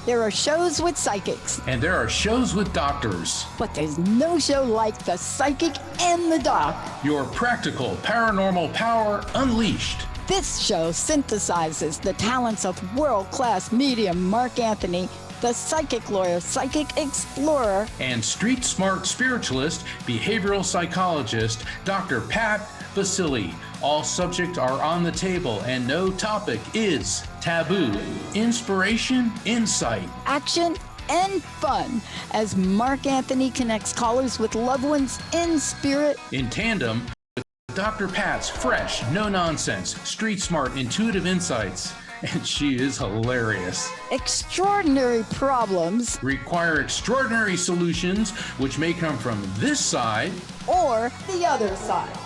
There are shows with psychics, And there are shows with doctors. but there's no show like The Psychic and the Doc. Your practical paranormal power unleashed. This show synthesizes the talents of world-class medium Mark Anthony, the psychic lawyer, psychic explorer, And street smart spiritualist, behavioral psychologist, Dr. Pat Baccili. All subjects are on the table and no topic is taboo. Inspiration, insight. action, and fun as Mark Anthony connects callers with loved ones in spirit. In tandem with Dr. Pat's fresh, no-nonsense, street smart, intuitive insights. And she is hilarious. Extraordinary problems Require extraordinary solutions, which may come from this side or the other side.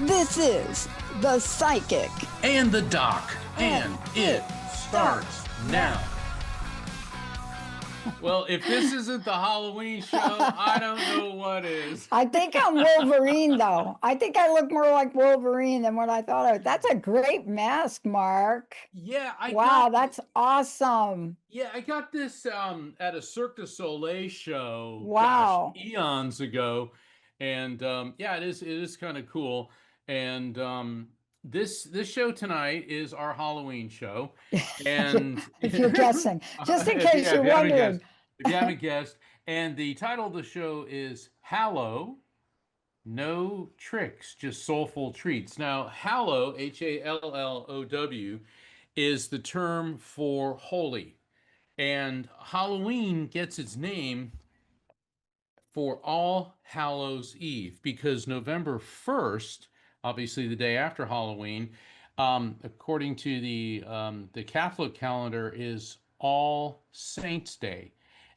This is The Psychic. and the doc. And it starts now. Well, if this isn't the Halloween show, I don't know what is. I think I'm Wolverine, though. I think I look more like Wolverine than what I thought I was. That's a great mask, Mark. Yeah, Wow, that's awesome. I got this at a Cirque du Soleil show. Wow. Gosh, eons ago, and it is kind of cool. And this show tonight is our Halloween show, and If you're guessing, just in If case you're you haven't wondering. guessed- if you haven't guessed, and the title of the show is Hallow, No Tricks, Just Soulful Treats. Now, Hallow, Hallow, is the term for holy, and Halloween gets its name for All Hallows Eve because November 1st, obviously the day after Halloween, according to the Catholic calendar, is All Saints Day.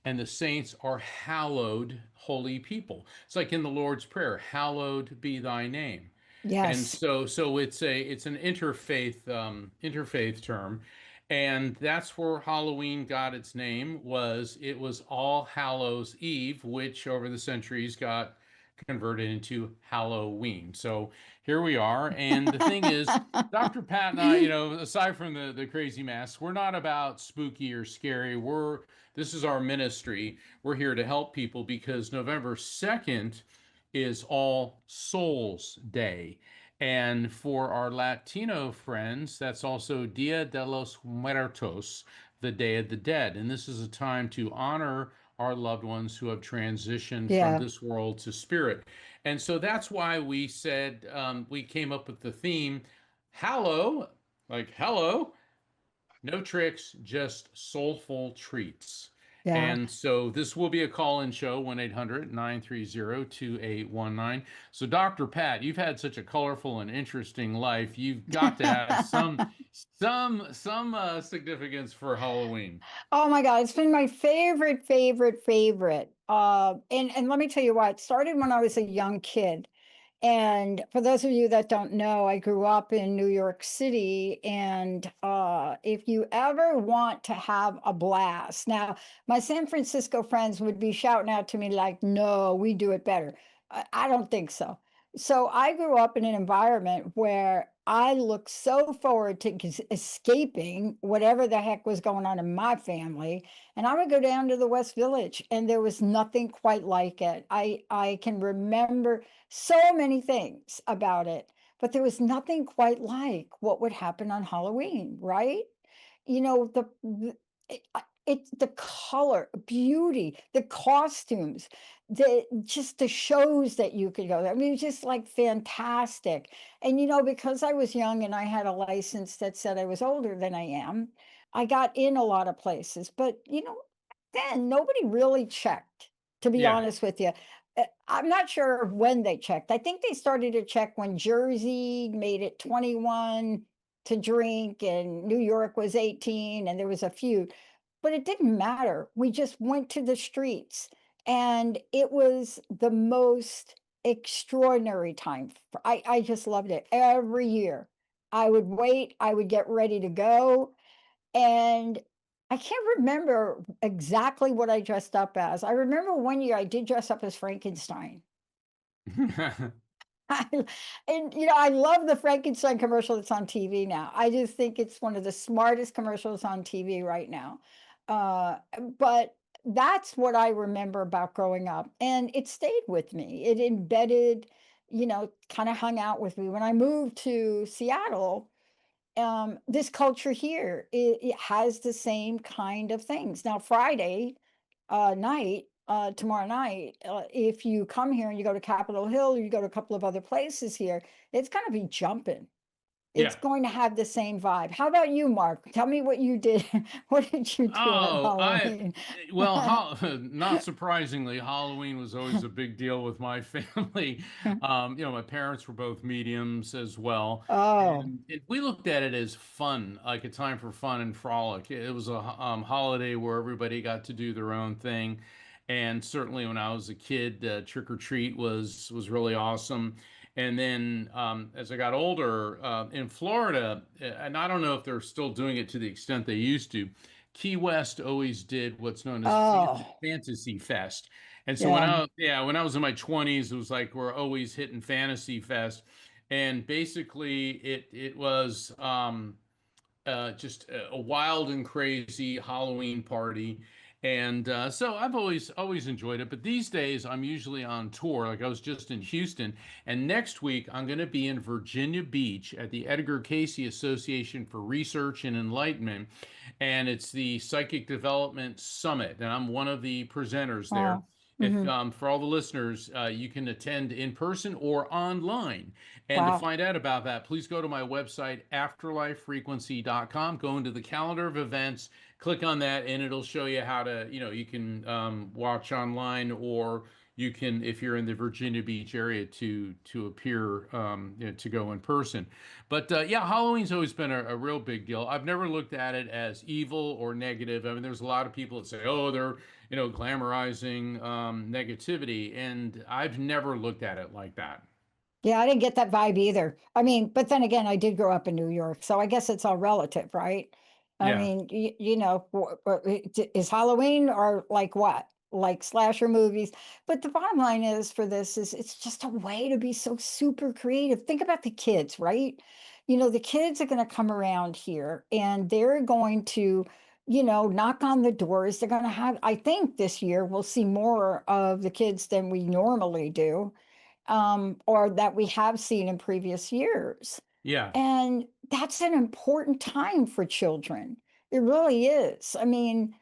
And the saints are hallowed, holy people. It's like in the Lord's Prayer, hallowed be thy name. And Yes. so it's an interfaith term, and that's where Halloween got its name. It was All Hallows Eve, which over the centuries got converted into Halloween. So here we are, and the thing is, Dr. Pat and I, aside from the crazy masks, we're not about spooky or scary. This is our ministry. We're here to help people because November 2nd is All Souls Day. And for our Latino friends, that's also Dia de los Muertos, the Day of the Dead. And this is a time to honor our loved ones who have transitioned Yeah. from this world to spirit. And so that's why we said, we came up with the theme, Hallow, like hello, no tricks, just soulful treats. Yeah. And so this will be a call-in show, 1-800-930-2819. So Dr. Pat, you've had such a colorful and interesting life. You've got to have some significance for Halloween. Oh my God, it's been my favorite. And let me tell you why. It started when I was a young kid. And for those of you that don't know, I grew up in New York City. And if you ever want to have a blast, now my San Francisco friends would be shouting out to me like, no, we do it better. I don't think so. So I grew up in an environment where I looked so forward to escaping whatever the heck was going on in my family. And I would go down to the West Village, and there was nothing quite like it. I can remember so many things about it, but there was nothing quite like what would happen on Halloween, right? It's the color, beauty, the costumes, the shows that you could go. I mean, it's just like fantastic. And because I was young and I had a license that said I was older than I am, I got in a lot of places. But then nobody really checked, to be Yeah. honest with you. I'm not sure when they checked. I think they started to check when Jersey made it 21 to drink and New York was 18, and there was a few. But it didn't matter. We just went to the streets, and it was the most extraordinary time. I just loved it. Every year, I would wait, I would get ready to go, and I can't remember exactly what I dressed up as. I remember one year I did dress up as Frankenstein. I love the Frankenstein commercial that's on TV now. I just think it's one of the smartest commercials on TV right now. Uh, but that's what I remember about growing up, and it stayed with me. It embedded, kind of hung out with me. When I moved to Seattle, this culture here, it has the same kind of things. Now, Friday night, tomorrow night, if you come here and you go to Capitol Hill, or you go to a couple of other places here, it's going to be jumping. It's Yeah. going to have the same vibe. How about you, Mark? Tell me what you did. What did you do at Oh, Halloween? well, not surprisingly, Halloween was always a big deal with my family. My parents were both mediums as well. Oh, And we looked at it as fun, like a time for fun and frolic. It was a holiday where everybody got to do their own thing. And certainly when I was a kid, trick or treat was really awesome. And then as I got older in Florida, and I don't know if they're still doing it to the extent they used to, Key West always did what's known as oh, Fantasy Fest. And so yeah. when I was in my 20s, it was like we're always hitting Fantasy Fest. And basically it was just a wild and crazy Halloween party. And so I've always enjoyed it. But these days I'm usually on tour. Like I was just in Houston, and next week I'm going to be in Virginia Beach at the Edgar Cayce Association for Research and Enlightenment, and it's the Psychic Development Summit, and I'm one of the presenters there. Oh, If hmm. for all the listeners, you can attend in person or online. And to Wow. find out about that, please go to my website, afterlifefrequency.com. Go into the calendar of events, click on that, and it'll show you how to, you can watch online, or you can, if you're in the Virginia Beach area, to appear, to go in person. But yeah, Halloween's always been a real big deal. I've never looked at it as evil or negative. I mean, there's a lot of people that say, oh, they're, glamorizing negativity, and I've never looked at it like that. Yeah, I didn't get that vibe either. I mean, but then again, I did grow up in New York, so I guess it's all relative, right? I Yeah. mean, is Halloween or like what? Like slasher movies. But the bottom line is for this is it's just a way to be so super creative. Think about the kids, right? The kids are going to come around here and they're going to, knock on the doors. They're going to have, I think this year we'll see more of the kids than we normally do, or that we have seen in previous years. Yeah. And that's an important time for children. It really is. I mean,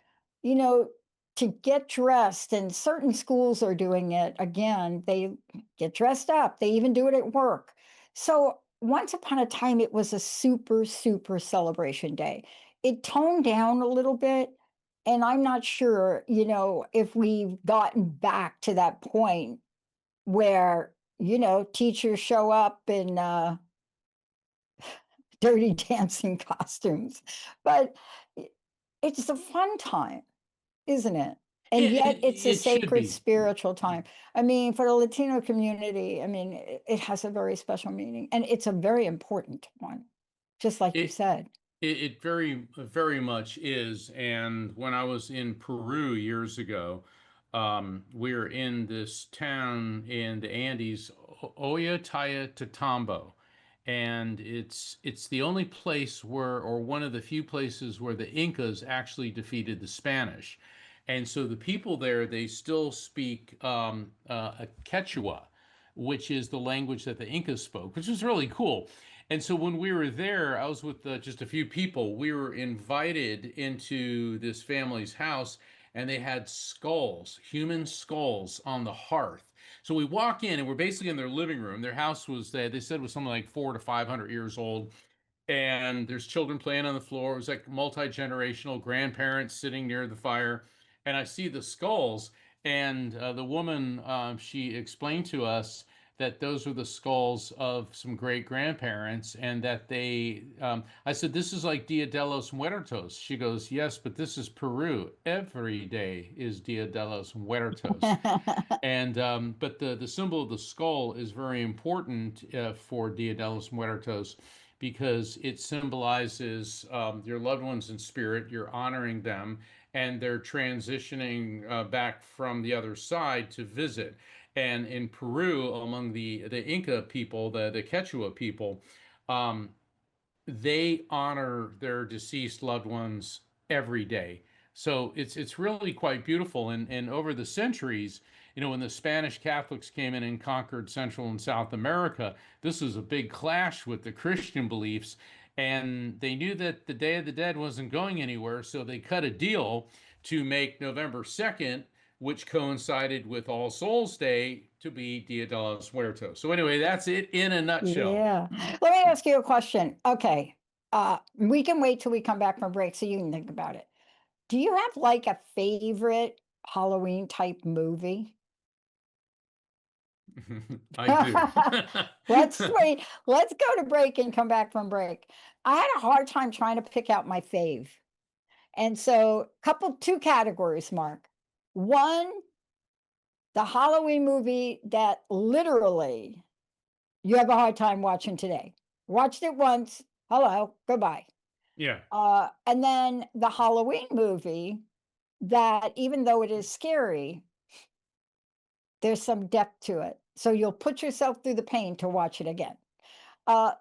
you know, to get dressed, and certain schools are doing it again, they get dressed up, they even do it at work. So, once upon a time, it was a super, super celebration day. It toned down a little bit. And I'm not sure, if we've gotten back to that point where, teachers show up in dirty dancing costumes. But it's a fun time, isn't it? And It, yet it, it's a it should sacred be. spiritual time. I mean, for the Latino community, I mean, it has a very special meaning and it's a very important one, just like you It, said. it very much is. And when I was in Peru years ago, we were in this town in the Andes, Ollantaytambo, and it's the only place where, or one of the few places where the Incas actually defeated the Spanish. And so the people there, they still speak a Quechua, which is the language that the Incas spoke, which was really cool. And so when we were there, I was with just a few people. We were invited into this family's house, and they had skulls, human skulls on the hearth. So we walk in, and we're basically in their living room. Their house was, they said, was something like 400 to 500 years old, and there's children playing on the floor. It was like multi-generational, grandparents sitting near the fire, and I see the skulls. And the woman, she explained to us that those are the skulls of some great grandparents, and that I said, this is like Dia de los Muertos. She goes, yes, but this is Peru. Every day is Dia de los Muertos. And but the symbol of the skull is very important for Dia de los Muertos, because it symbolizes your loved ones in spirit. You're honoring them, and they're transitioning back from the other side to visit. And in Peru, among the Inca people, the Quechua people, um, they honor their deceased loved ones every day. So it's really quite beautiful. And over the centuries, when the Spanish Catholics came in and conquered Central and South America, this was a big clash with the Christian beliefs. And they knew that the Day of the Dead wasn't going anywhere, so they cut a deal to make November 2nd, which coincided with All Souls Day, to be Dia de los Muertos. So anyway, that's it in a nutshell. Yeah. Let me ask you a question. Okay. We can wait till we come back from break so you can think about it. Do you have like a favorite Halloween type movie? I do. Let's wait. Let's go to break and come back from break. I had a hard time trying to pick out my fave. And so, two categories, Mark. One, the Halloween movie that literally you have a hard time watching today. Watched it once. Hello, goodbye. Yeah. And then the Halloween movie that, even though it is scary, there's some depth to it. So you'll put yourself through the pain to watch it again.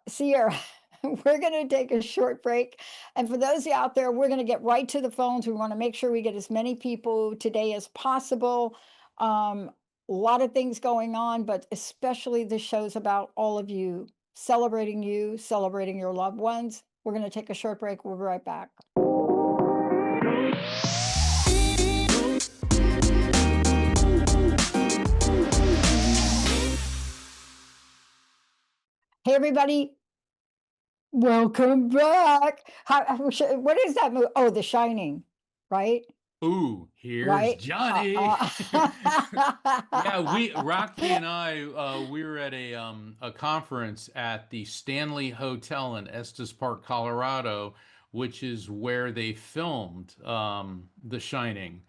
Sierra, we're going to take a short break. And for those of you out there, we're going to get right to the phones. We want to make sure we get as many people today as possible. A lot of things going on, but especially the shows about all of you, celebrating your loved ones. We're going to take a short break. We'll be right back. Hey, everybody. Welcome back. What is that movie? Oh, The Shining, right? Ooh, here's Right? Johnny. Yeah, Rocky and I, we were at a conference at the Stanley Hotel in Estes Park, Colorado, which is where they filmed The Shining.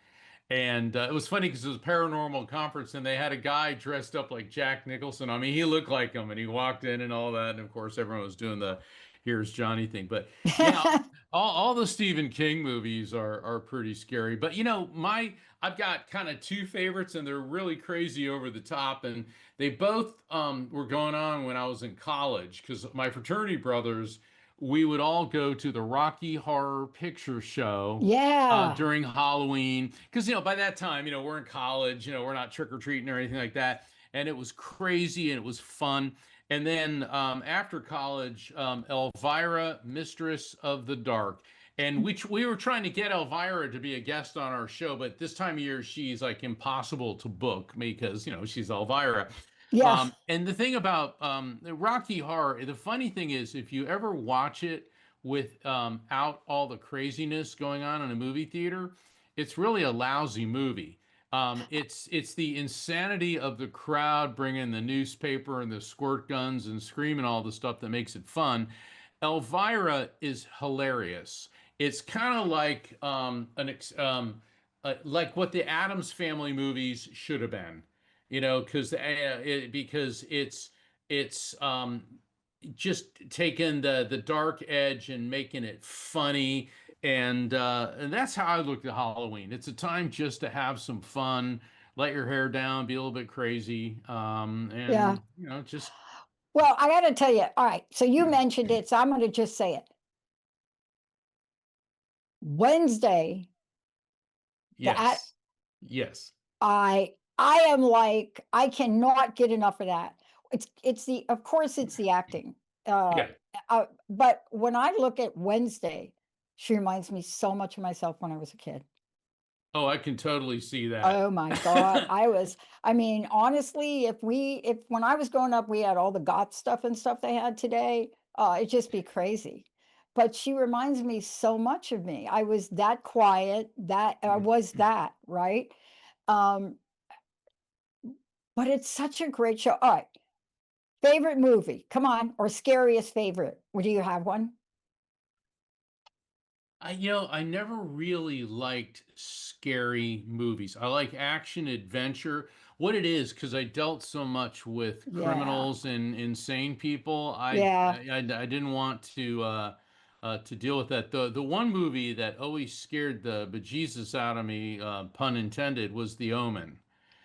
And it was funny because it was a paranormal conference, and they had a guy dressed up like Jack Nicholson. I mean, he looked like him, and he walked in and all that. And of course, everyone was doing the "Here's Johnny" thing. But yeah, all the Stephen King movies are pretty scary. But I've got kind of two favorites, and they're really crazy over the top, and they both were going on when I was in college because my fraternity brothers, we would all go to the Rocky Horror Picture Show Yeah. during Halloween because by that time we're in college, we're not trick or treating or anything like that, and it was crazy and it was fun. And then after college, Elvira, Mistress of the Dark. And we were trying to get Elvira to be a guest on our show, but this time of year she's like impossible to book because she's Elvira. Yeah. And the thing about Rocky Horror, the funny thing is, if you ever watch it without all the craziness going on in a movie theater, it's really a lousy movie. It's the insanity of the crowd bringing the newspaper and the squirt guns and screaming all the stuff that makes it fun. Elvira is hilarious. It's kind of like like what the Addams Family movies should have been, because it's just taking the dark edge and making it funny, and that's how I look at Halloween. It's a time just to have some fun, let your hair down, be a little bit crazy, Yeah. and just Well, I got to tell you. All right. So you mentioned it. So I'm going to just say it. Wednesday, the at yes, yes, I am like, I cannot get enough of that. It's the of course it's the acting. Uh, yeah. but when I look at Wednesday, she reminds me so much of myself when I was a kid. Oh, I can totally see that. Oh my God. I mean, honestly, if when I was growing up, we had all the goth stuff and stuff they had today, it'd just be crazy. But she reminds me so much of me. I was that quiet, that I was that, right? Um, but it's such a great show. All right. Favorite movie? Come on, or scariest favorite? Or do you have one? I never really liked scary movies. I like action adventure. What it is, because I dealt so much with Yeah. criminals and insane people, Yeah. I didn't want to deal with that. The one movie that always scared the bejesus out of me, pun intended, was The Omen.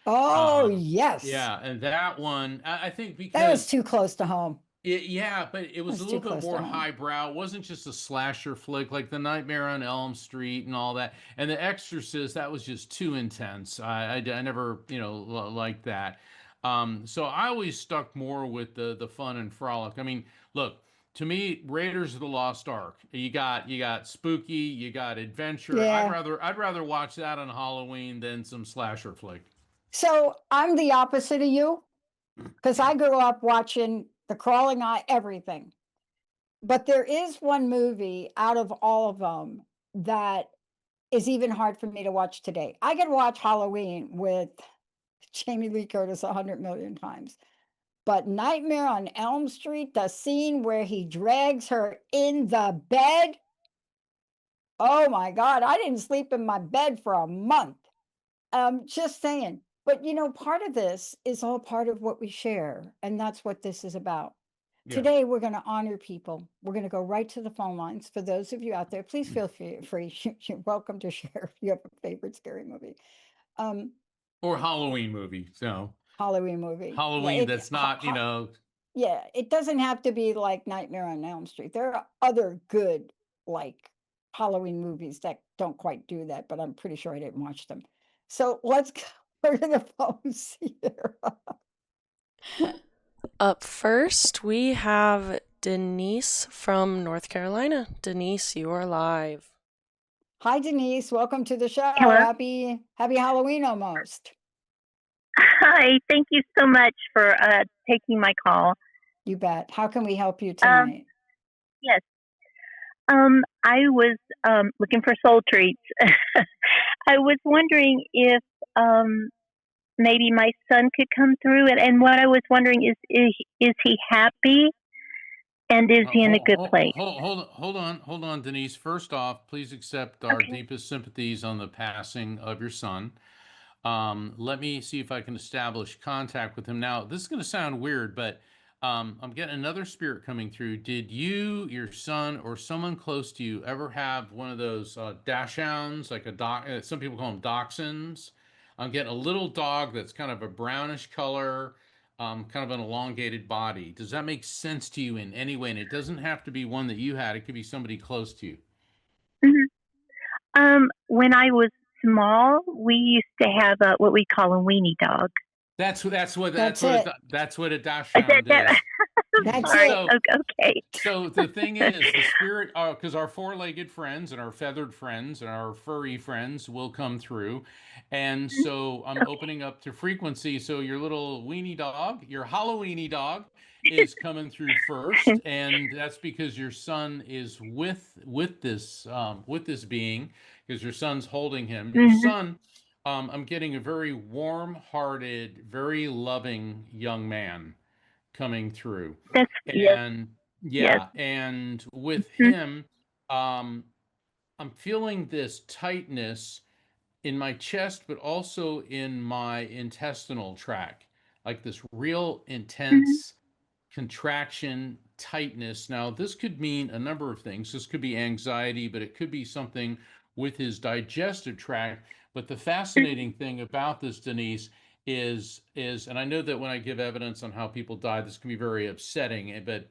Oh, Uh, yes. yeah, and that one, I think That was because too close to home. Yeah, but it was a That's little too bit close to more home. highbrow. It wasn't just a slasher flick like The Nightmare on Elm Street and all that. And The Exorcist, that was just too intense. I never, liked that. So I always stuck more with the fun and frolic. I mean, look, to me, Raiders of the Lost Ark. You got spooky, you got adventure. I'd Yeah. rather I'd rather watch that on Halloween than some slasher flick. So I'm the opposite of you because I grew up watching The Crawling Eye, everything. But there is one movie out of all of them that is even hard for me to watch today. I could watch Halloween with Jamie Lee Curtis 100 million times. But Nightmare on Elm Street, the scene where he drags her in the bed. Oh my God, I didn't sleep in my bed for a month. Just saying. But part of this is all part of what we share, and that's what this is about. Yeah. Today, we're going to honor people. We're going to go right to the phone lines. For those of you out there, please feel free. You're welcome to share if you have a favorite scary movie. Um, Or Halloween movie. So Halloween movie. Yeah, Halloween that's not, yeah, it doesn't have to be like Nightmare on Elm Street. There are other good like Halloween movies that don't quite do that, but I'm pretty sure I didn't watch them. So let's go to the phones here. Up first, we have Denise from North Carolina. Denise, you are live. Hi, Denise. Welcome to the show. Hello. Happy Halloween almost. Hi. Thank you so much for taking my call. You bet. How can we help you Um, tonight? yes. I was looking for soul treats. I was wondering if maybe my son could come through, and what I was wondering is he happy, and is he in a good place? Hold on, Denise. First off, please accept our Okay. deepest sympathies on the passing of your son. Let me see if I can establish contact with him. Now, this is going to sound weird, but I'm getting another spirit coming through. Did you, your son, or someone close to you ever have one of those dachshunds, like a doc? Some people call them dachshunds. I'm getting a little dog that's kind of a brownish color, kind of an elongated body. Does that make sense to you in any way? And it doesn't have to be one that you had. It could be somebody close to you. hmm when I was small, we used to have what we call a weenie dog. That's it. That's what a That, dachshund that, is. That's sorry. it. So Okay. So the thing is, the spirit, because our four-legged friends and our feathered friends and our furry friends will come through, and so I'm Okay. opening up to frequency. So your little weenie dog, your Halloweeny dog, is coming through first, and that's because your son is with this being, because your son's holding him. Your hmm son, I'm getting a very warm-hearted, very loving young man coming through. That's yes, And yes. yeah, and with Mhm, him, um, I'm feeling this tightness in my chest, but also in my intestinal tract, like this real mhm, intense contraction, tightness. Now, this could mean a number of things. This could be anxiety, but it could be something with his digestive tract. But the mhm, fascinating thing about this, Denise, is, and I know that when I give evidence on how people die, this can be very upsetting. But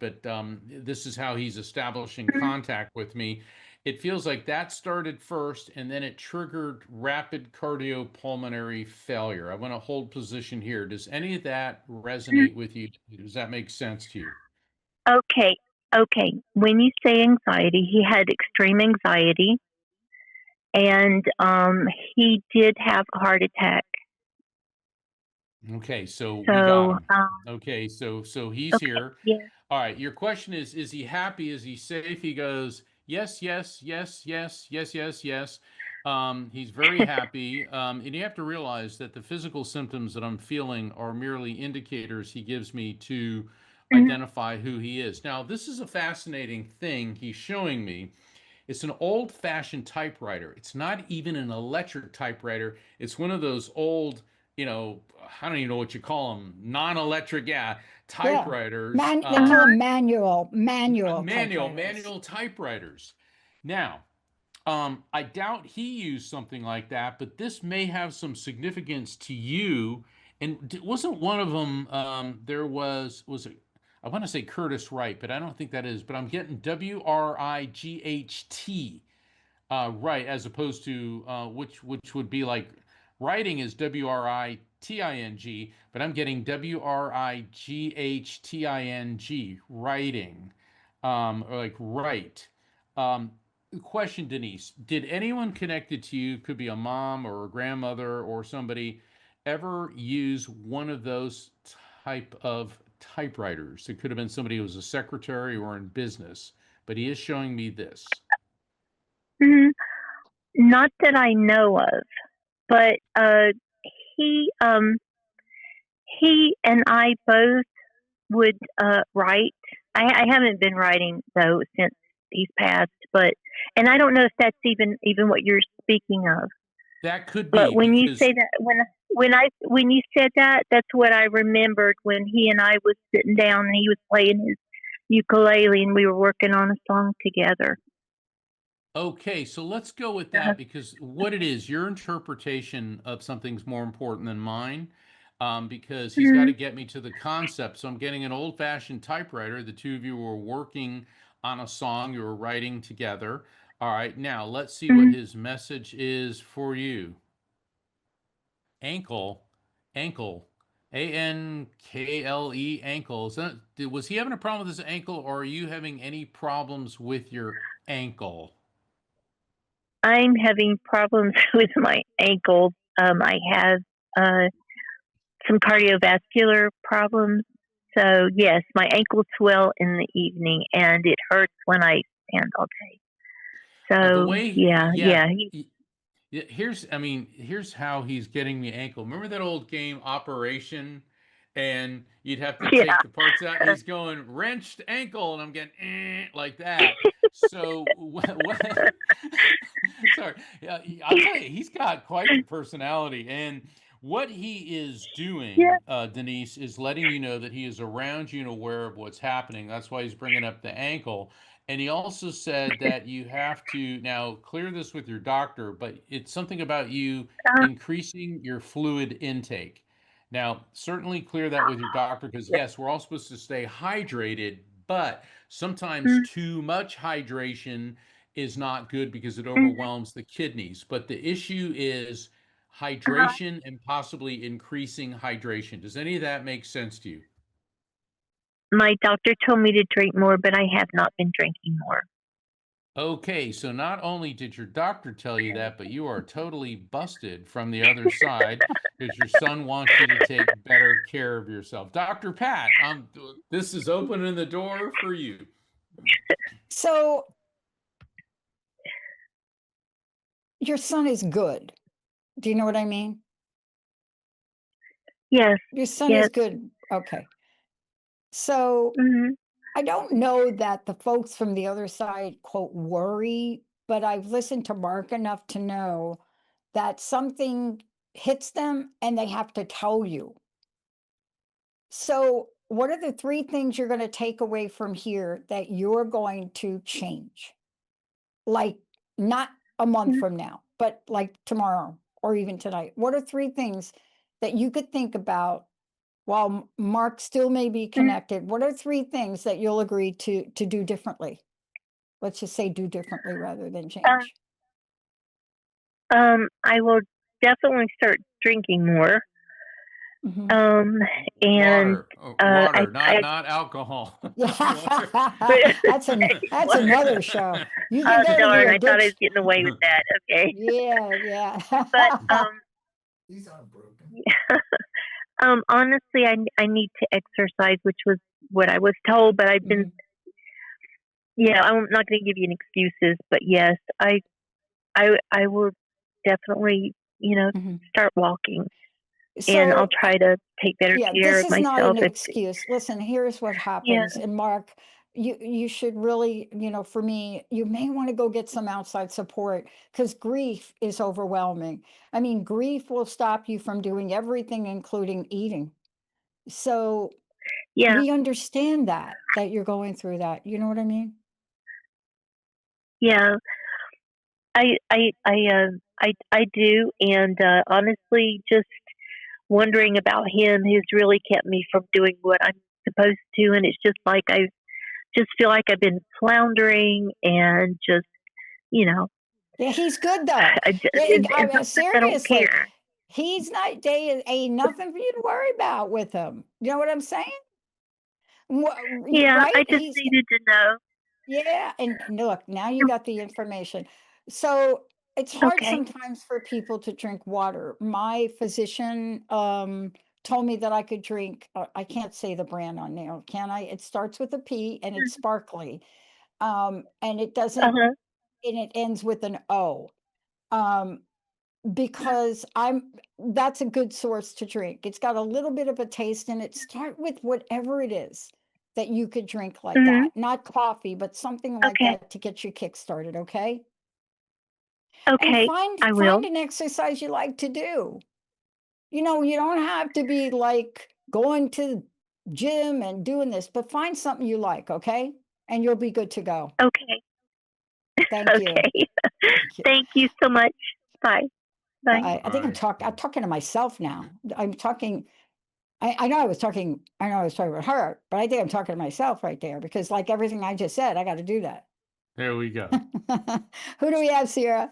this is how he's establishing mhm. contact with me. It feels like that started first, and then it triggered rapid cardiopulmonary failure. I want to hold position here. Does any of that resonate with you? Does that make sense to you? Okay, okay. When you say anxiety, he had extreme anxiety, and he did have a heart attack. Okay, so we got So, him. Okay, so he's okay, here. yeah. All right, your question is he happy? Is he safe? He goes, yes, yes, yes, yes, yes, yes, yes. He's very happy. And you have to realize that the physical symptoms that I'm feeling are merely indicators he gives me to Mhm, identify who he is. Now, this is a fascinating thing he's showing me. It's an old-fashioned typewriter. It's not even an electric typewriter. It's one of those old, I don't even know what you call them, non-electric, yeah, Yeah. typewriters. They call them mhm, manual typewriters. Manual typewriters. Now, I doubt he used something like that, but this may have some significance to you. And wasn't one of them? There was it? I want to say Curtis Wright, but I don't think that is. But I'm getting Wright, right, as opposed to which would be like writing is Writing, but I'm getting Wrightting, writing, or like right. Um, Question, Denise: did anyone connected to you, could be a mom or a grandmother or somebody, ever use one of those type of typewriters? It could have been somebody who was a secretary or in business, but he is showing me this. Mhm. Not that I know of, but he he and I both would write. I haven't been writing though since he's passed, but and I don't know if that's even what you're speaking of. That could But be when you because say that, when you said that, that's what I remembered when he and I was sitting down and he was playing his ukulele and we were working on a song together. okay, so let's go with Uh-huh. that because what it is, your interpretation of something's more important than mine. Because he's got to Mhm. get me to the concept. So I'm getting an old-fashioned typewriter. The two of you were working on a song, you were writing together. All right, now let's see what Mhm. his message is for you. Ankle, ankle, Ankle, ankle. Was he having a problem with his ankle, or are you having any problems with your ankle? I'm having problems with my ankles. I have uh, some cardiovascular problems. So yes, my ankles swell in the evening, and it hurts when I stand all day. The So way, yeah, yeah, yeah, yeah, here's how he's getting the ankle. Remember that old game Operation, and you'd have to yeah. take the parts out. He's going wrenched ankle, and I'm getting like that. So sorry, yeah, I'll tell you, he's got quite the personality, and what he is Yeah. doing, Denise, is letting you know that he is around you and aware of what's happening. That's why he's bringing up the ankle. And he also said that you have to now clear this with your doctor, but it's something about you Uh, increasing your fluid intake. Now, certainly clear that with your doctor because, yeah. yes, we're all supposed to stay hydrated, but sometimes Mm, too much hydration is not good because it mm, overwhelms the kidneys. But the issue is uh-huh. hydration and possibly increasing hydration. Does any of that make sense to you? My doctor told me to drink more, but I have not been drinking more. Okay, so not only did your doctor tell you that, but you are totally busted from the other side because your son wants you to take better care of yourself. Dr. Pat, this is opening the door for you. So your son is good. Do you know what I mean? Yes, Your son is yes. good. Okay. So Hmm. I don't know that the folks from the other side, quote, worry, but I've listened to Mark enough to know that something hits them and they have to tell you. So, what are the three things you're going to take away from here that you're going to change? Like, not a month from now, but like tomorrow or even tonight. What are three things that you could think about while Mark still may be connected? What are three things that you'll agree to do differently? Let's just say do differently rather than change. I will definitely start drinking more. Mhm. Um, and Water, water, I not alcohol. Water. Yeah, that's another show. You can go to the darn, I thought I was addiction. getting away with that. Okay, Yeah, yeah. but honestly, I need to exercise, which was what I was told. But I've been, Mhm, yeah, I'm not going to give you any excuses. But yes, I will definitely, mhm. start walking, and I'll So, try to take better yeah, care this of is not myself. an If excuse. Listen, here's what yeah, happens. And Mark, you should really, for me, you may want to go get some outside support because grief is overwhelming. I mean, grief will stop you from doing everything, including eating. So yeah, we understand that you're going through that. You know what I mean? yeah. I do, and honestly, just wondering about him has really kept me from doing what I'm supposed to, and it's just like I just feel like I've been floundering and just, you know, Yeah, he's good though. and sometimes I don't Seriously, care. he's not. They ain't nothing for you to worry about with him. You know what I'm saying? Yeah, Right? I just needed to know. Yeah, and look, now you got the information. So it's hard Okay. sometimes for people to drink water. My physician told me that I could drink, I can't say the brand on there, can I? It starts with a P and it's sparkly. And it doesn't, Uh-huh. and it ends with an O. Um, because that's a good source to drink. It's got a little bit of a taste in it. Start with whatever it is that you could drink like Mhm. that. Not coffee, but something like Okay. that to get you kick started, okay? And Okay. find I will. find an exercise you like to do. You know, you don't have to be like going to gym and doing this, but find something you like, okay? And you'll be good to go. Okay. Thank you. Okay. Thank you. Thank you so much. Bye. Bye. I think Bye. I'm talking to myself now. I'm talking I know I was talking about her, but I think I'm talking to myself right there because like everything I just said, I got to do that. There we go. Who do we have, Sierra?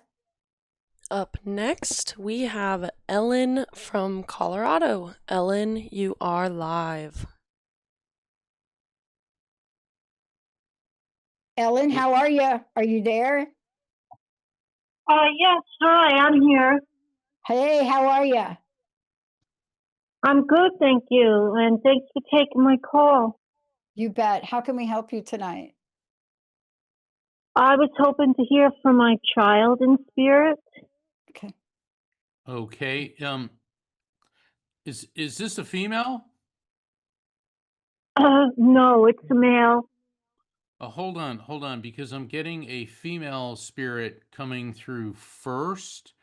Up next, we have Ellen from Colorado. Ellen, you are live. Ellen, how are you? Are you there? Yes, hi, I'm here. Hey, how are you? I'm good, thank you, and thanks for taking my call. You bet. How can we help you tonight? I was hoping to hear from my child in spirit. Okay. Okay. Is this a female? No, it's a male. Hold on, because I'm getting a female spirit coming through first,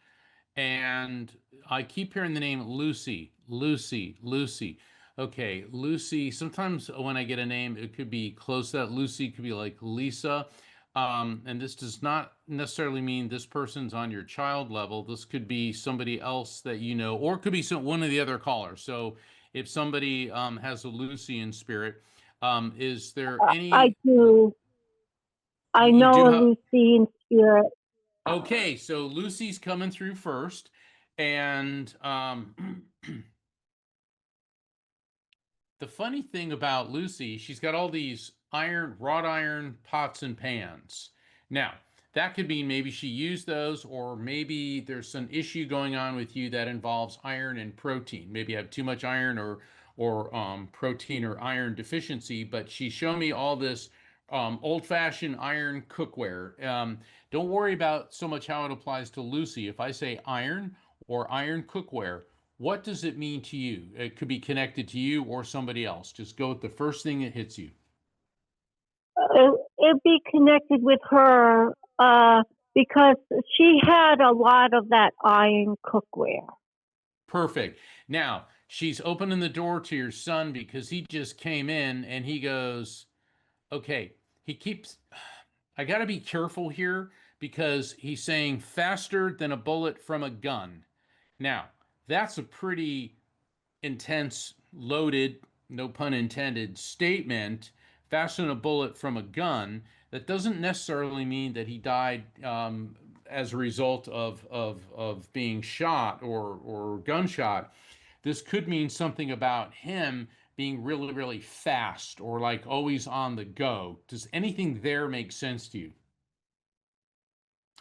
and I keep hearing the name Lucy, Lucy, Lucy. Okay, Lucy. Sometimes when I get a name, it could be close to that. Lucy could be like Lisa. And this does not necessarily mean this person's on your child level. This could be somebody else that you know, or it could be one of the other callers. So if somebody has a Lucy in spirit, is there I any, do. I you know do a have, Lucy in spirit. okay, so Lucy's coming through first. And the funny thing about Lucy, she's got all these wrought iron pots and pans. Now, that could mean maybe she used those, or maybe there's some issue going on with you that involves iron and protein. Maybe you have too much iron or protein or iron deficiency. But she's shown me all this old-fashioned iron cookware. Don't worry about so much how it applies to Lucy. If I say iron or iron cookware, what does it mean to you? It could be connected to you or somebody else. Just go with the first thing that hits you. It'd be connected with her because she had a lot of that iron cookware. Perfect. Now, she's opening the door to your son because he just came in and he goes, okay, he keeps, I got to be careful here because he's saying faster than a bullet from a gun. Now, that's a pretty intense, loaded, no pun intended, statement, fasten a bullet from a gun. That doesn't necessarily mean that he died as a result of being shot or gunshot. This could mean something about him being really, really fast or like always on the go. Does anything there make sense to you?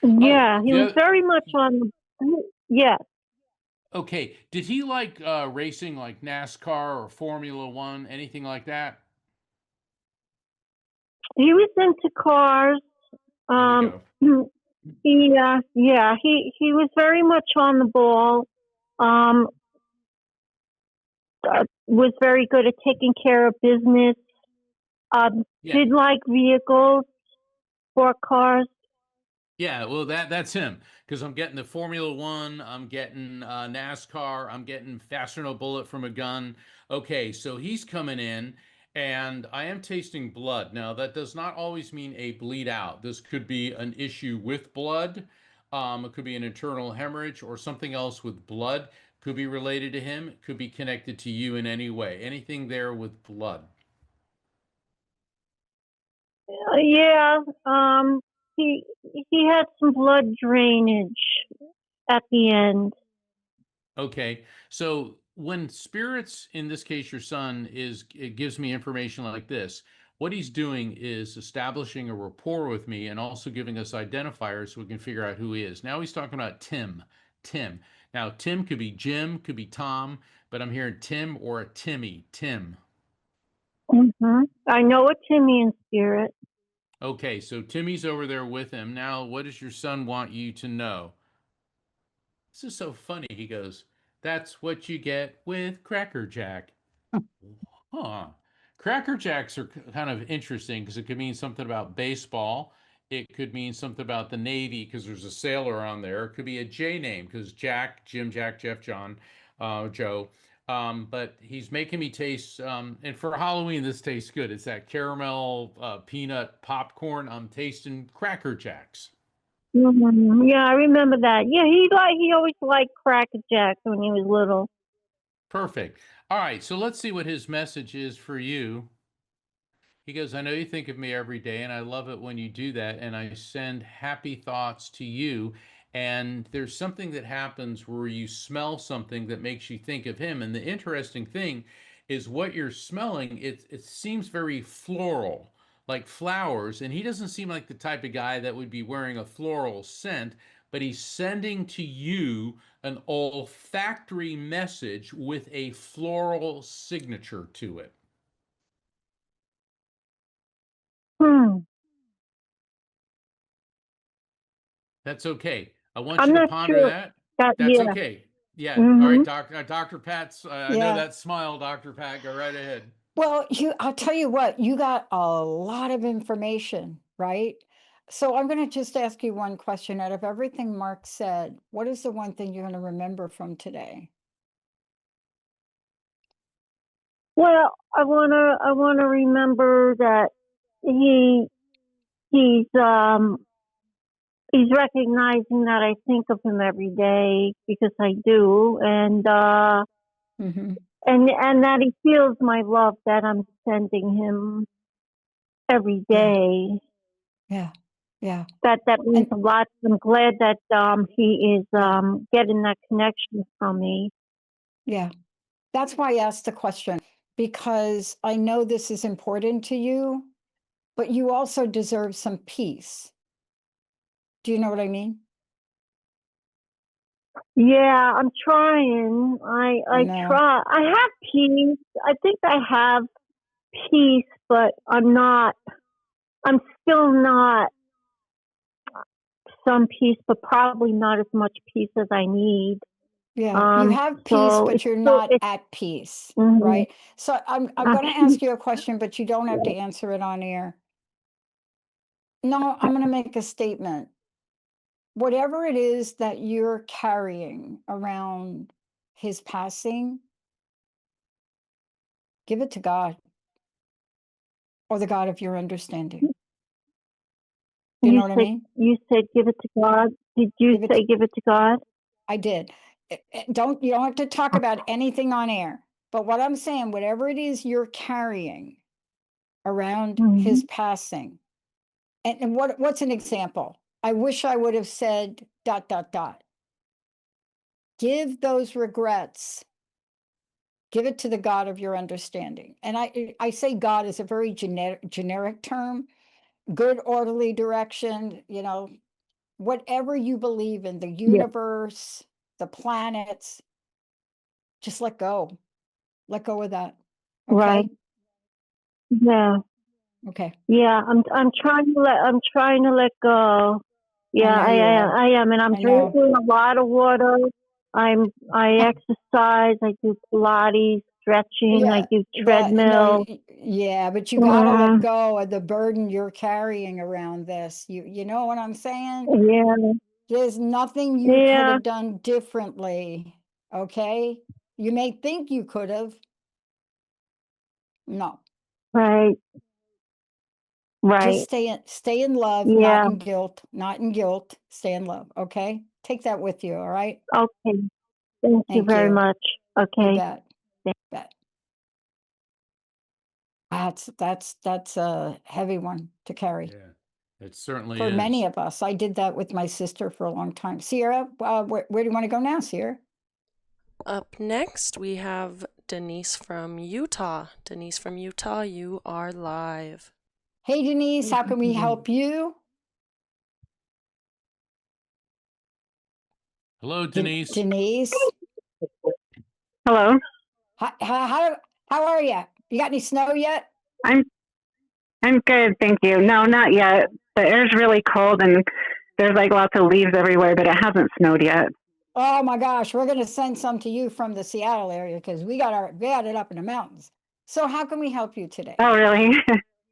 Oh, Yeah, he the was other, very much on. Yes, okay. Did he like racing like NASCAR or Formula One, anything like that? he was into cars. There you Um, go. he was very much on the ball. Um, was very good at taking care of business. Yeah. Did like vehicles, sport cars. Yeah, well, that's him because I'm getting the Formula One, I'm getting NASCAR, I'm getting faster than a bullet from a gun. Okay, so he's coming in, and I am tasting blood. Now, that does not always mean a bleed out. This could be an issue with blood. It could be an internal hemorrhage or something else with blood. Could be related to him. Could be connected to you in any way. Anything there with blood. Yeah. He he had some blood drainage at the end. Okay. So when spirits, in this case your son, it gives me information like this, what he's doing is establishing a rapport with me and also giving us identifiers so we can figure out who he is. Now he's talking about Tim. Tim. Now Tim could be Jim, could be Tom, but I'm hearing Tim or a Timmy. Tim. I know a Timmy in spirit. Okay, so Timmy's over there with him. Now, what does your son want you to know? This is so funny. He goes, "That's what you get with Cracker Jack." Huh. Cracker Jacks are kind of interesting because it could mean something about baseball. It could mean something about the Navy because there's a sailor on there. It could be a J name because Jack, Jim, Jack, Jeff, John, Joe. But he's making me taste, and for Halloween, this tastes good. It's that caramel peanut popcorn. I'm tasting Cracker Jacks. Yeah, I remember that. Yeah, he always liked Cracker Jacks when he was little. Perfect. All right, so let's see what his message is for you. He goes, "I know you think of me every day, and I love it when you do that. And I send happy thoughts to you. And there's something that happens where you smell something that makes you think of him. And the interesting thing is what you're smelling, it seems very floral, like flowers. And he doesn't seem like the type of guy that would be wearing a floral scent, but he's sending to you an olfactory message with a floral signature to it." Hmm. That's okay. I want I'm you to not ponder sure. that. That That's yeah. okay. Yeah. All right, Mhm. Dr. Pat's. I know Yeah. that smile, Dr. Pat. Go right ahead. Well, I'll tell you what, you got a lot of information, right? So I'm going to just ask you one question. Out of everything Mark said, what is the one thing you're going to remember from today? Well, I wanna remember that he he's um he's recognizing that I think of him every day because I do, Mm-hmm. and that he feels my love that I'm sending him every Yeah, day. yeah, yeah. That means And a lot. I'm glad that he is yeah, getting that connection from me. yeah. That's why I asked the question, because I know this is important to you, but you also deserve some peace. Do you know what I mean? Yeah, I'm trying. I I know. try. I have peace. I think I have peace, but I'm not. I'm still not some peace, but probably not as much peace as I need. Yeah, you have peace, So but it's you're still not it's at peace, mm-hmm, right? So I'm not going to peace. ask you a question, but you don't have to answer it on air. No, I'm going to make a statement. Whatever it is that you're carrying around his passing, give it to God or the God of your understanding. Do you know what I mean? You said give it to God. Did you Give it say to, give it to God? I did. You don't have to talk about anything on air. But what I'm saying, whatever it is you're carrying around Mm-hmm. his passing, and what's an example? I wish I would have said ... Give those regrets, give it to the God of your understanding. And I say God is a very generic term, good orderly direction, whatever you believe in, the Yeah. universe, the planets, just let go. Let go of that. Right. Okay? Yeah. Okay. Yeah. I'm trying to let go. I Yeah, know you are. I am, and I'm I know. drinking a lot of water. I exercise. I do Pilates, stretching. I Yeah, do well, no, treadmill. yeah, but you got to let Mm, go of the burden you're carrying around this. You know what I'm saying? yeah, There's nothing you could yeah, have done differently. Okay? You may think you could have. No. right, Just right. stay in love, not Yeah. in guilt, not in guilt. Stay in love, okay? Take that with you, all right? Okay. Thank you Thank very you. much. You Okay. bet. Bet. That's a heavy one to carry Yeah, it certainly for many is. of us. I did that with my sister for a long time. Sierra, where do you want to go now, Sierra? Up next, we have Denise from Utah. Denise from Utah, you are live. Hey, Denise, how can we help you? Hello, Denise. Denise, Hello. how are you? You got any snow yet? I'm I'm good, thank you. No, not yet. The air's really cold and there's like lots of leaves everywhere, but it hasn't snowed yet. Oh my gosh, we're going to send some to you from the Seattle area because we got it up in the mountains. So how can we help you today? Oh, really?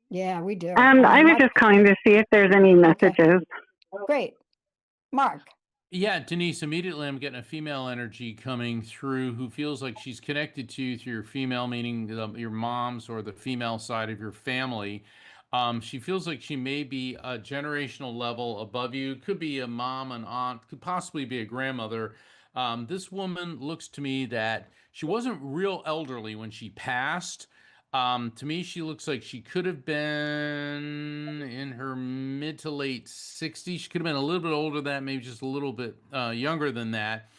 Yeah, we do. I was just calling to see if there's any messages. Great. Mark. Yeah, Denise, immediately I'm getting a female energy coming through who feels like she's connected to you through your female, meaning your mom's or the female side of your family. She feels like she may be a generational level above you. Could be a mom, an aunt, could possibly be a grandmother. This woman looks to me that she wasn't real elderly when she passed. To me, she looks like she could have been in her mid to late 60s. She could have been a little bit older than that, maybe just a little bit younger than that.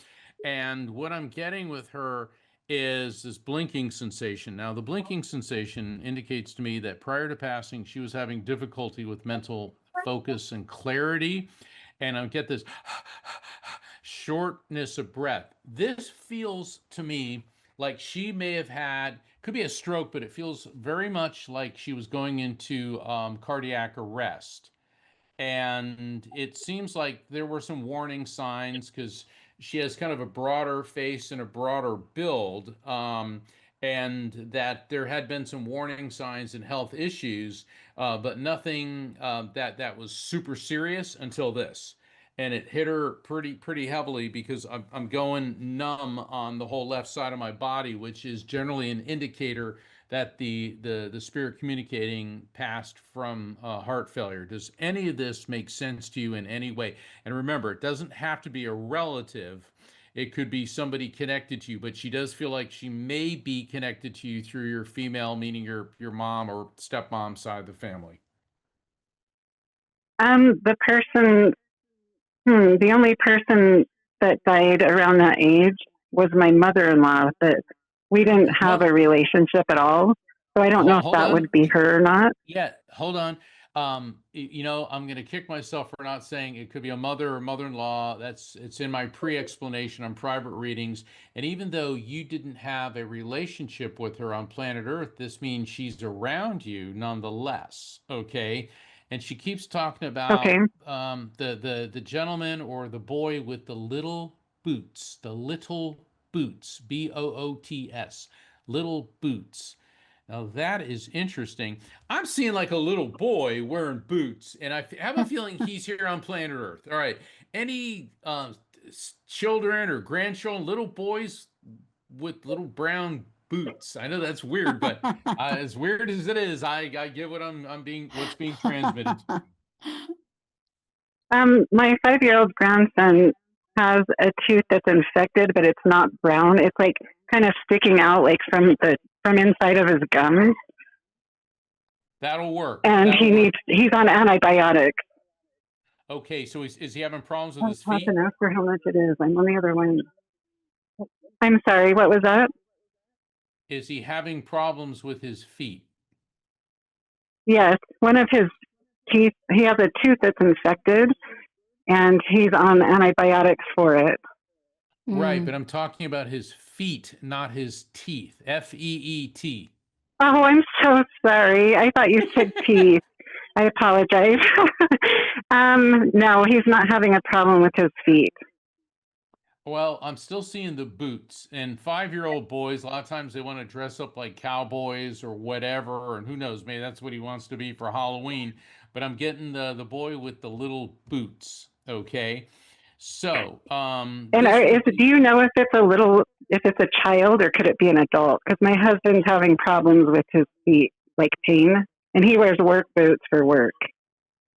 And what I'm getting with her is this blinking sensation. Now, the blinking sensation indicates to me that prior to passing, she was having difficulty with mental focus and clarity. And I get this shortness of breath. This feels to me like she may have had, could be a stroke, but it feels very much like she was going into cardiac arrest. And it seems like there were some warning signs because she has kind of a broader face and a broader build, and that there had been some warning signs and health issues, but nothing that was super serious until this. And it hit her pretty heavily because I'm going numb on the whole left side of my body, which is generally an indicator that the spirit communicating passed from heart failure. Does any of this make sense to you in any way? And remember, it doesn't have to be a relative. It could be somebody connected to you, but she does feel like she may be connected to you through your female, meaning your mom or stepmom side of the family. The person, the only person that died around that age was my mother-in-law, but we didn't have Well, a relationship at all. So I don't know if hold that on. would be her or not. Yeah, hold on. I'm going to kick myself for not saying it could be a mother or mother-in-law. It's in my pre-explanation on private readings. And even though you didn't have a relationship with her on planet Earth, this means she's around you nonetheless. Okay. And she keeps talking Okay. about the gentleman or the boy with the little boots, Boots, little boots. Now that is interesting. I'm seeing like a little boy wearing boots, and I have a feeling he's here on planet Earth. All right. Any children or grandchildren, little boys with little brown boots? I know that's weird, but as weird as it is, I get what I'm being what's being transmitted to me. My 5-year-old grandson has a tooth that's infected, but it's not brown. It's like kind of sticking out like from inside of his gums. That'll work. And That'll work. he's on antibiotics. Okay, so is he having problems with I'll his talk feet? and ask her how much it is. I'm on the other line. I'm sorry, what was that? Is he having problems with his feet? Yes, one of his teeth, he has a tooth that's infected and he's on antibiotics for it. Right, but I'm talking about his feet, not his teeth. Feet. Oh, I'm so sorry. I thought you said teeth. I apologize. No, he's not having a problem with his feet. Well, I'm still seeing the boots. And 5-year-old boys, a lot of times they want to dress up like cowboys or whatever, and who knows, maybe that's what he wants to be for Halloween. But I'm getting the boy with the little boots. Okay. So, And this would do be you know if it's a child or could it be an adult? Because my husband's having problems with his feet, like pain, and he wears work boots for work.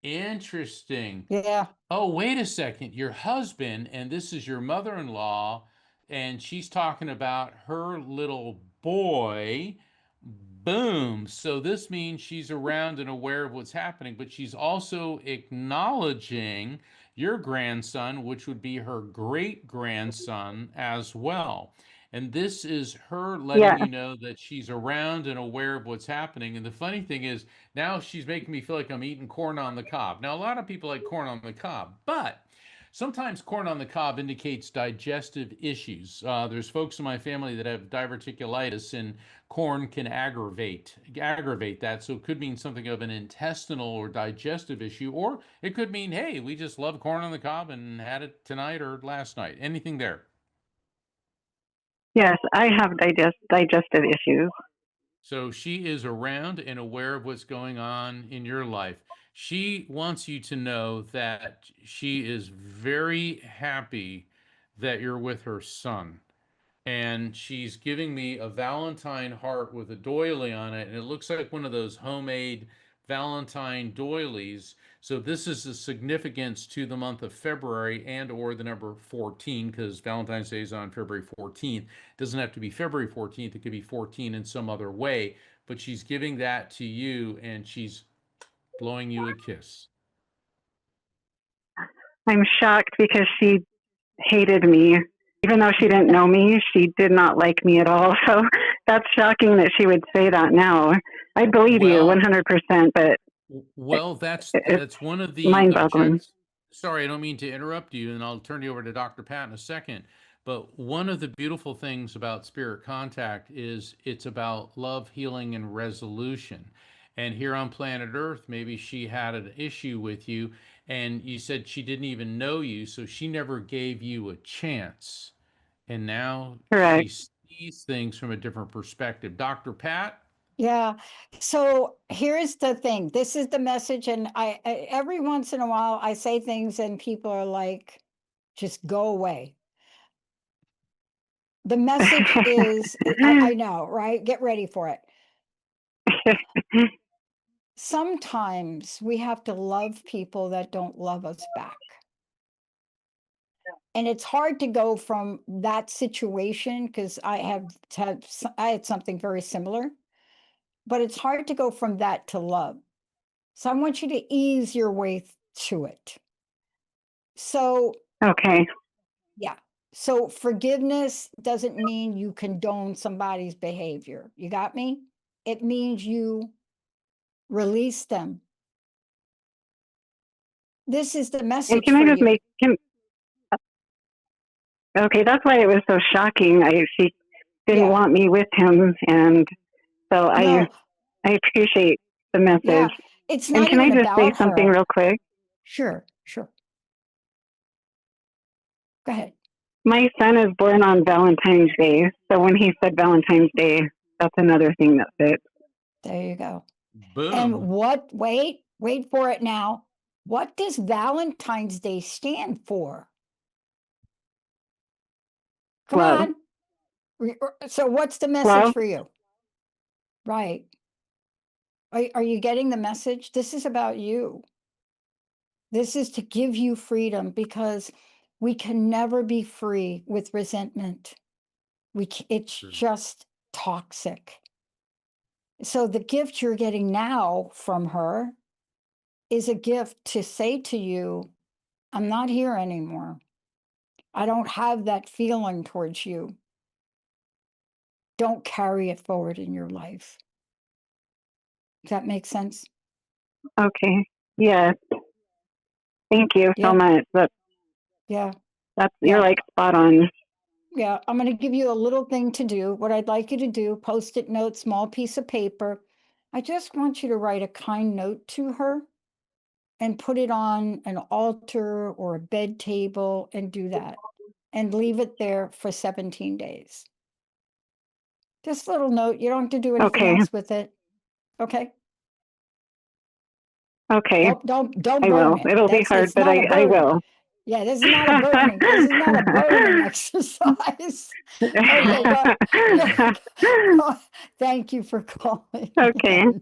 interesting. Yeah. Oh, wait a second. Your husband, and this is your mother-in-law, and she's talking about her little boy Boom. So this means she's around and aware of what's happening, but she's also acknowledging your grandson, which would be her great grandson as well. And this is her letting Yeah. you know that she's around and aware of what's happening. And the funny thing is, now she's making me feel like I'm eating corn on the cob. Now, a lot of people like corn on the cob, but sometimes corn on the cob indicates digestive issues. There's folks in my family that have diverticulitis, and corn can aggravate that. So it could mean something of an intestinal or digestive issue, or it could mean, hey, we just love corn on the cob and had it tonight or last night. Anything there? Yes, I have digestive issues. So she is around and aware of what's going on in your life. She wants you to know that she is very happy that you're with her son. And she's giving me a Valentine heart with a doily on it, and it looks like one of those homemade Valentine doilies. So this is a significance to the month of February and or the number 14, because Valentine's Day is on February 14th. It doesn't have to be February 14th, it could be 14 in some other way, but she's giving that to you and she's blowing you a kiss. I'm shocked because she hated me. Even though she didn't know me, she did not like me at all. So that's shocking that she would say that now. I believe you Well, 100%, but Well, it's that's one of the mind boggling. objects. Sorry, I don't mean to interrupt you, and I'll turn you over to Dr. Pat in a second. But one of the beautiful things about spirit contact is it's about love, healing, and resolution. And here on planet Earth, maybe she had an issue with you, and you said she didn't even know you, so she never gave you a chance. And now she Correct. sees things from a different perspective. Dr. Pat? Yeah. So here's the thing. This is the message. And every once in a while I say things and people are like, just go away. The message is, I know, right? Get ready for it. Sometimes we have to love people that don't love us back. And it's hard to go from that situation because I had something very similar, but it's hard to go from that to love. So I want you to ease your way to it. So, Okay. yeah. So forgiveness doesn't mean you condone somebody's behavior. You got me? It means you release them. This is the And message can I for just you. okay, that's why it was so shocking. She didn't Yeah. want me with him, and so I No, appreciate the yeah. message. It's And not can I even just say about something her. real quick? Sure, sure. Go ahead. My son is born on Valentine's Day, so when he said Valentine's Day, that's another thing that fits. There you go. And Boom. wait for it now. What does Valentine's Day stand for? Come Love. on. So what's the message Love. for you? Right. Are you getting the message? This is about you. This is to give you freedom because we can never be free with resentment. It's just toxic. So the gift you're getting now from her is a gift to say to you, I'm not here anymore. I don't have that feeling towards you. Don't carry it forward in your life. Does that make sense? Okay. Yes. Thank you so Yeah, much. yeah, You're yeah. like spot on. Yeah, I'm going to give you a little thing to do. What I'd like you to do, post-it note, small piece of paper. I just want you to write a kind note to her and put it on an altar or a bed table and do that and leave it there for 17 days. Just a little note. You don't have to do anything Okay. else with it. Okay? Okay. Don't I burn will. it. It'll be hard, It's but not a I burning. will. Yeah, this is not a burning. This is not a burning exercise. Okay, thank you for calling Okay. in.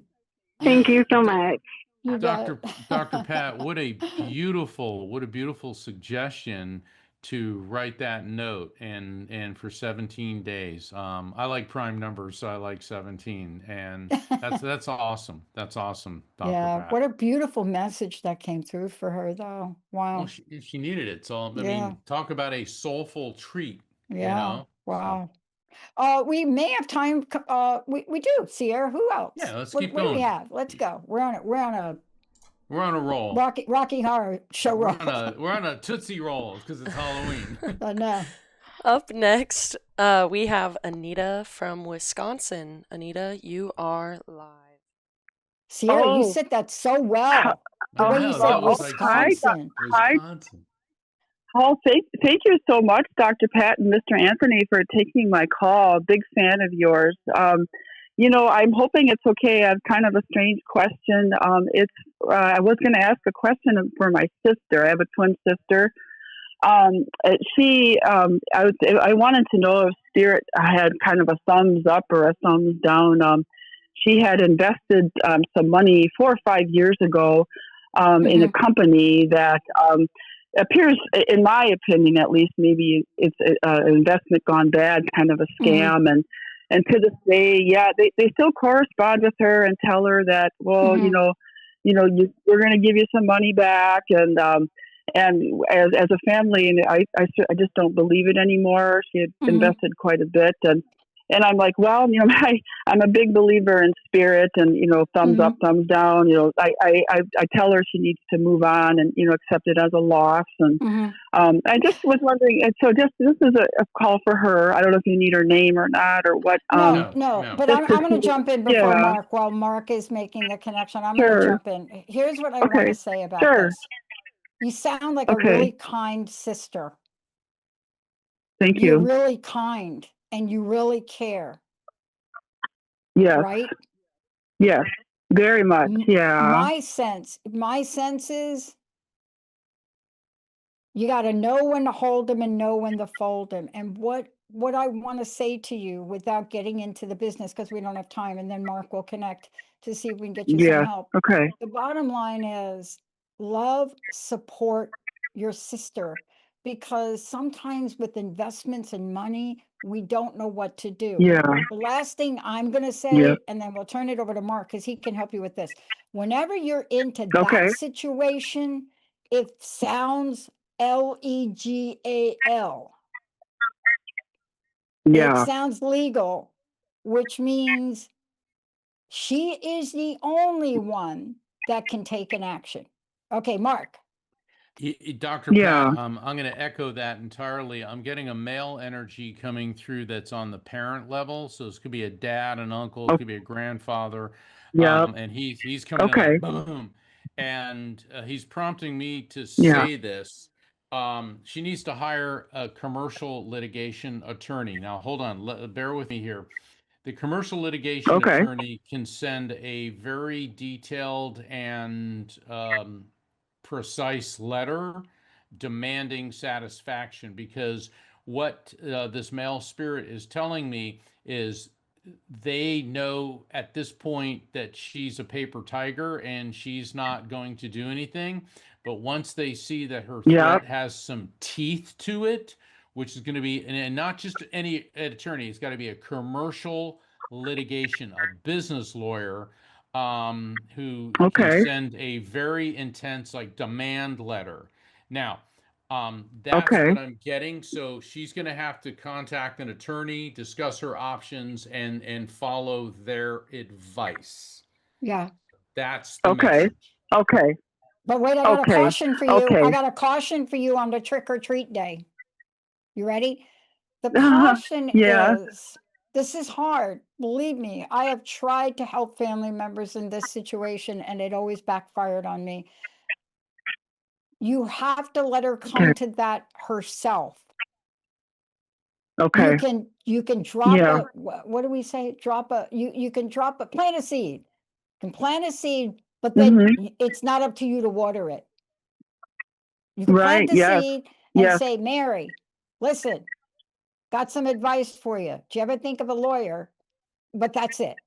Thank you so much. You bet. Dr. Pat, what a beautiful suggestion to write that note and for 17 days. I like prime numbers, so I like 17, and that's awesome. That's awesome, Dr. Yeah, Pat. what a beautiful message that came through for her, though. Well, Wow. she needed it. So I Yeah, mean, talk about a soulful treat, you yeah, know? So wow. We may have time. We do. Sierra, who else? yeah, let's What keep what do we going. have? Let's go. We're on a We're on a roll. Rocky Horror Show roll. We're on a Tootsie Roll because it's Halloween. I know. Up next, we have Anita from Wisconsin. Anita, you are live. Sierra, you Oh, said that so well. The oh, way you No, said that was like some Wisconsin. hi. Wisconsin. Oh, thank you so much, Dr. Pat and Mr. Anthony, for taking my call. Big fan of yours. I'm hoping it's okay. I have kind of a strange question. I was going to ask a question for my sister. I have a twin sister. I wanted to know if Spirit had kind of a thumbs up or a thumbs down. She had invested some money 4 or 5 years ago in a company that appears, in my opinion at least, maybe it's an investment gone bad, kind of a scam. And to this day, yeah, they still correspond with her and tell her that, well, we're going to give you some money back, and as a family, and I just don't believe it anymore. She had invested quite a bit, and I'm like, well, I'm a big believer in Spirit, and thumbs up, thumbs down. I tell her she needs to move on and accept it as a loss. And I just was wondering. And so this is a call for her. I don't know if you need her name or not or what. No, but I'm going to jump in before Yeah, Mark. While Mark is making the connection, I'm going to sure. jump in. Here's what I want Okay, to say about sure. this. You sound like a Okay, really kind sister. thank You're you. really kind and you really care, Yes, right? yes, very much. Yeah, My sense is you got to know when to hold them and know when to fold them. And what I want to say to you without getting into the business, because we don't have time, and then Mark will connect to see if we can get you some yeah. help. Okay, The bottom line is love, support your sister, because sometimes with investments and money, we don't know what to do. yeah, The last thing I'm going to yeah. say, and then we'll turn it over to Mark because he can help you with this. Whenever you're into Okay, that situation, it sounds legal. It yeah, sounds legal, which means she is the only one that can take an action. Okay, Mark. Dr. yeah. Pat, I'm going to echo that entirely. I'm getting a male energy coming through that's on the parent level. So this could be a dad, an uncle, it could be a grandfather, Yeah. and he's coming in Okay. like boom, and he's prompting me to Yeah. say this. She needs to hire a commercial litigation attorney. Now, hold on, bear with me here. The commercial litigation Okay. attorney can send a very detailed and precise letter demanding satisfaction, because what this male spirit is telling me is they know at this point that she's a paper tiger and she's not going to do anything. But once they see that her Yeah. threat has some teeth to it, which is going to be, and not just any attorney, it's got to be a commercial litigation, a business lawyer who can Okay. send a very intense, like, demand letter. Now, that's Okay. what I'm getting. So she's going to have to contact an attorney, discuss her options, and follow their advice. Yeah. That's the Okay. message. Okay. But wait, I got a Okay. caution for you. Okay. I got a caution for you on the trick or treat day. You ready? The caution Yeah. is this is hard. Believe me, I have tried to help family members in this situation and it always backfired on me. You have to let her come Okay. to that herself. Okay. You can drop Yeah. what do we say? You can plant a seed. You can plant a seed, but then Mhm. it's not up to you to water it. You can Right. plant the Yes. seed and Yes. say, Mary, listen, got some advice for you. Do you ever think of a lawyer? But that's it.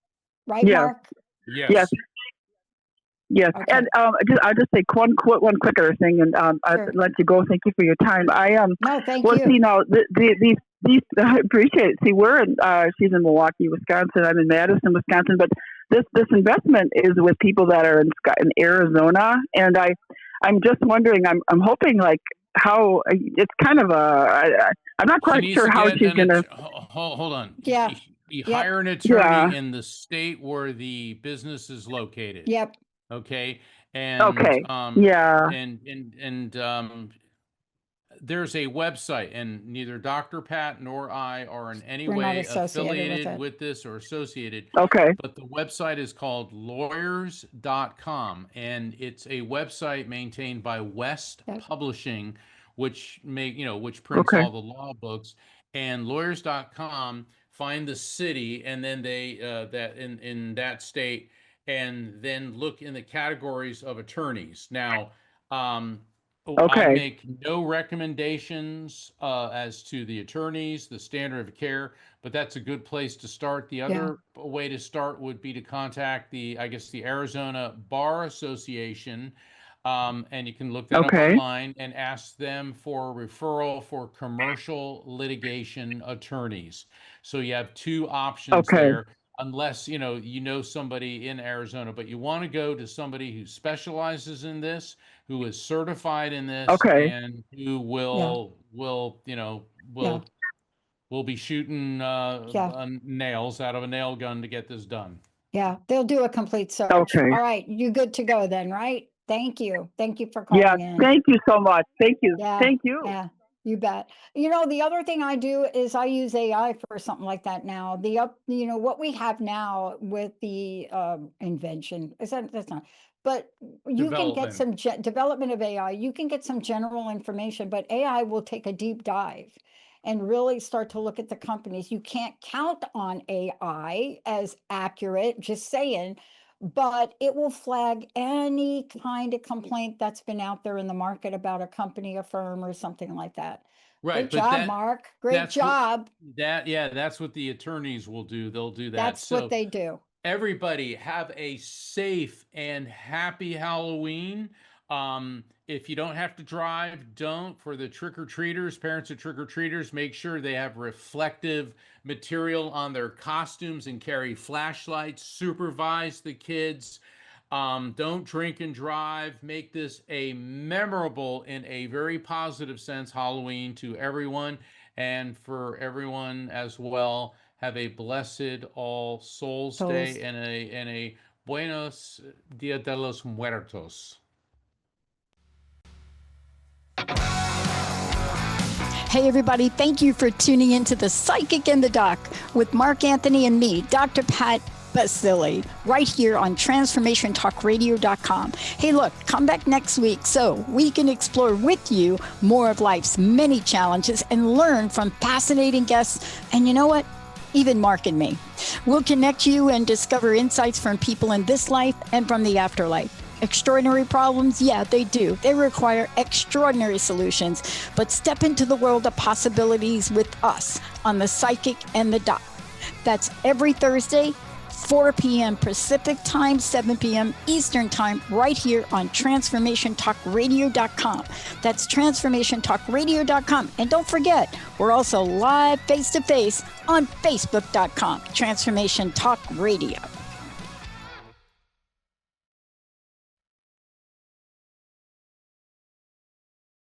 Right, Yes. Mark? Yes. Yes. Yes, Okay. and I'll just say one quick other thing, and Sure. I'll let you go. Thank you for your time. No, thank well, you. see now these I appreciate it. See, we're in she's in Milwaukee, Wisconsin. I'm in Madison, Wisconsin, but this investment is with people that are in Arizona, and I'm just wondering. I'm hoping like how it's kind of I'm not She quite needs sure to how get she's gonna. hold on. Yeah. You Yep. hire an Yeah. attorney in the state where the business is located. Yep. Okay. And Okay. Yeah. there's a website, and neither Dr. Pat nor I are in any We're not way associated with affiliated it. with this or associated. Okay. But the website is called lawyers.com, and it's a website maintained by West Yep. Publishing, which prints Okay. all the law books. And lawyers.com find the city, and then they that in that state, and then look in the categories of attorneys. Now, I Okay. make no recommendations as to the attorneys, the standard of care, but that's a good place to start. The other way to start would be to contact the Arizona Bar Association, and you can look that up Okay. online and ask them for a referral for commercial litigation attorneys. So you have two options Okay. there, unless you know somebody in Arizona, but you want to go to somebody who specializes in this, who is certified in this, Okay. and who will be shooting nails out of a nail gun to get this done. Yeah. They'll do a complete search. Okay. All right. You good to go then, right? Thank you. Thank you for Yeah. calling in. Thank you so much. Thank you. Yeah. Thank you. Yeah. You bet. The other thing I do is I use AI for something like that now. What we have now with the invention that's not, but you can get Development. some development of AI. You can get some general information, but AI will take a deep dive and really start to look at the companies. You can't count on AI as accurate, just saying, but it will flag any kind of complaint that's been out there in the market about a company, a firm, or something like that. Right, Good but job, Mark. Great that's what job. that's what the attorneys will do. They'll do that. That's what they do. Everybody have a safe and happy Halloween. If you don't have to drive, don't. For the trick-or-treaters, parents of trick-or-treaters, make sure they have reflective material on their costumes and carry flashlights. Supervise the kids. Don't drink and drive. Make this a memorable, in a very positive sense, Halloween to everyone, and for everyone as well. Have a blessed All Souls Day and a Buenos Dia de los Muertos. Hey, everybody. Thank you for tuning into The Psychic and the Doc with Mark Anthony and me, Dr. Pat Baccili, right here on TransformationTalkRadio.com. Hey, look, come back next week so we can explore with you more of life's many challenges and learn from fascinating guests. And you know what? Even Mark and me. We'll connect you and discover insights from people in this life and from the afterlife. Extraordinary problems? Yeah, they do. They require extraordinary solutions. But step into the world of possibilities with us on The Psychic and the Doc. That's every Thursday, 4 p.m. Pacific Time, 7 p.m. Eastern Time, right here on TransformationTalkRadio.com. That's TransformationTalkRadio.com. And don't forget, we're also live face-to-face on Facebook.com, Transformation Talk Radio.